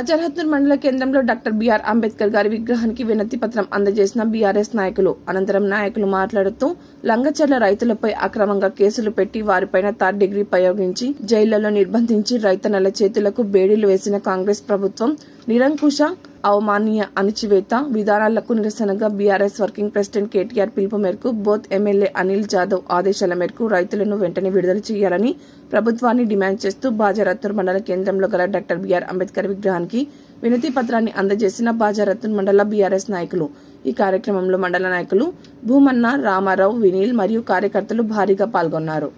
బాజర్హత్నూర్ మండల కేంద్రంలో doctor BR Ambedkar గారి విగ్రహానికి వినతి పత్రం అందజేసిన బీఆర్ఎస్ నాయకులు. అనంతరం నాయకులు మాట్లాడుతూ లంగచర్ల రైతులపై అక్రమంగా కేసులు పెట్టి వారిపైన థర్డ్ డిగ్రీ ప్రయోగించి జైళ్లలో నిర్బంధించి రైతన్నల చేతులకు బేడీలు వేసిన కాంగ్రెస్ ప్రభుత్వం నిరంకుశ అవమానీయ అణచివేత విధానాలకు నిరసనగా బీఆర్ఎస్ వర్కింగ్ ప్రెసిడెంట్ కేటీఆర్ పిలుపు మేరకు బోత్ ఎమ్మెల్యే అనిల్ జాదవ్ ఆదేశాల మేరకు రైతులను వెంటనే విడుదల చేయాలని ప్రభుత్వాన్ని డిమాండ్ చేస్తూ బాజర్హత్నూర్ మండల కేంద్రంలో గల డాక్టర్ బిఆర్ అంబేద్కర్ విగ్రహానికి వినతి పత్రాన్ని అందజేసిన బాజర్హత్నూర్ మండల బీఆర్ఎస్ నాయకులు. ఈ కార్యక్రమంలో మండల నాయకులు భూమన్న, రామారావు, వినీల్ మరియు కార్యకర్తలు భారీగా పాల్గొన్నారు.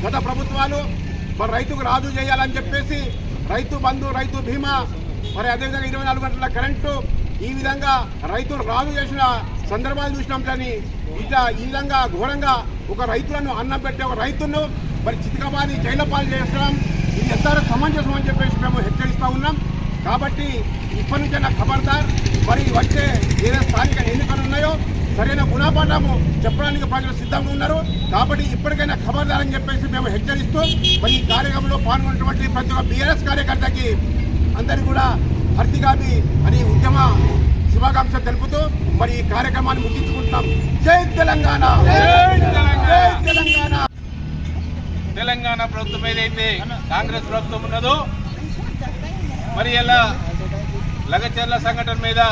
గత ప్రభుత్వాలు మరి రైతుకు రాజు చేయాలని చెప్పేసి రైతు బంధు, రైతు బీమా, మరి అదేవిధంగా 24 గంటల కరెంటు, ఈ విధంగా రైతులు రాజు చేసిన సందర్భాలు చూసినాం. కానీ ఇట్లా ఈ విధంగా ఘోరంగా ఒక రైతులను అన్నం పెట్టే ఒక రైతును మరి చితకబాది జైలు పాలు చేస్తున్నాం. ఇది ఎంతవరకు సమంజసం అని చెప్పేసి మేము హెచ్చరిస్తూ ఉన్నాం. కాబట్టి ఇప్పటి నుంచైనా ఖబర్దార్. మరి వచ్చే ఏదైనా స్థానిక ఎన్నికలు ఉన్నాయో సరైన గుణపాఠము చెప్పడానికి ప్రజలు సిద్ధంగా ఉన్నారు. కాబట్టి ఇప్పటికైనా ఖబర్దార్ అని చెప్పేసి మేము హెచ్చరిస్తూ మరి ఈ కార్యక్రమంలో పాల్గొన్నటువంటి ప్రతి ఒక్క బీఆర్ఎస్ కార్యకర్తకి అందరికీ కూడా హర్తిగామి అని ఉద్యమ శుభాకాంక్షలు తెలుపుతూ మరి ఈ కార్యక్రమాన్ని ముగించుకుంటున్నాం. జై తెలంగాణ, జై తెలంగాణ. తెలంగాణ ప్రభుత్వం ఏదైతే కాంగ్రెస్ ప్రభుత్వం ఉన్నదో మరి ఇలా లగచర్ల సంఘటన మీద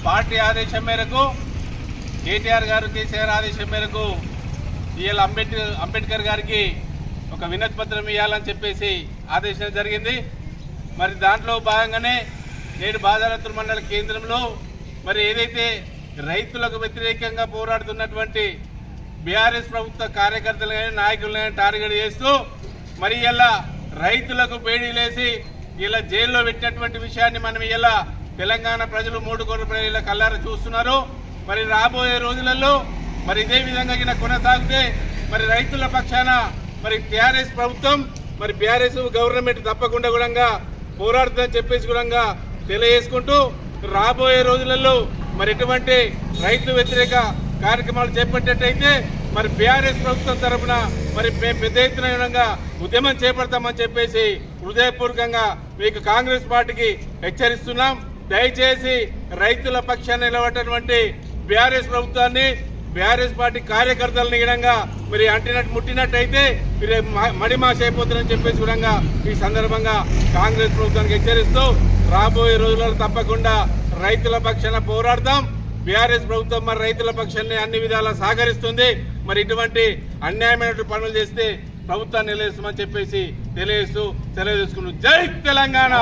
పార్టీ ఆదేశం మేరకు కేటీఆర్ గారు, కేసీఆర్ ఆదేశం మేరకు ఇవాళ అంబేద్కర్ గారికి ఒక వినతి పత్రం ఇవ్వాలని చెప్పేసి ఆదేశం జరిగింది. మరి దాంట్లో భాగంగానే నేడు బాజర్హత్నూర్ మండల కేంద్రంలో మరి ఏదైతే రైతులకు వ్యతిరేకంగా పోరాడుతున్నటువంటి బీఆర్ఎస్ ప్రభుత్వ కార్యకర్తలు కానీ నాయకులు కానీ టార్గెట్ చేస్తూ మరి ఇలా రైతులకు బేడీలేసి ఇలా జైల్లో పెట్టినటువంటి విషయాన్ని మనం ఇలా తెలంగాణ ప్రజలు 3 కోట్ల ప్రజల కళ్ళారా చూస్తున్నారు. మరి రాబోయే రోజులలో మరి ఇదే విధంగా కొనసాగితే మరి రైతుల పక్షాన మరి టీఆర్ఎస్ ప్రభుత్వం మరి బీఆర్ఎస్ గవర్నమెంట్ తప్పకుండా కూడా పోరాడుతుందని చెప్పేసి కూడా తెలియజేసుకుంటూ రాబోయే రోజులలో మరి ఎటువంటి రైతు వ్యతిరేక కార్యక్రమాలు చేపట్టేటైతే మరి బీఆర్ఎస్ ప్రభుత్వం తరఫున మరి మేము పెద్ద ఎత్తున ఉద్యమం చేపడతామని చెప్పేసి హృదయపూర్వకంగా మీకు కాంగ్రెస్ పార్టీకి హెచ్చరిస్తున్నాం. దయచేసి రైతుల పక్షాన్ని నిలబడినటువంటి బీఆర్ఎస్ ప్రభుత్వాన్ని, బీఆర్ఎస్ పార్టీ కార్యకర్తలను ఇడంగా మరి ముట్టినట్టయితే మీరు మడిమాష అయిపోతారని చెప్పేసి కూడా ఈ సందర్భంగా కాంగ్రెస్ ప్రభుత్వానికి హెచ్చరిస్తూ రాబోయే రోజులలో తప్పకుండా రైతుల పక్షాన పోరాడతాం. బీఆర్ఎస్ ప్రభుత్వం మరి రైతుల పక్షాన్ని అన్ని విధాలా సహకరిస్తుంది. మరి ఇటువంటి అన్యాయమైన పనులు చేస్తే ప్రభుత్వాన్ని నిలదీస్తామని చెప్పేసి తెలియజేస్తూ సెలవు తీసుకున్నాం. జై తెలంగాణ.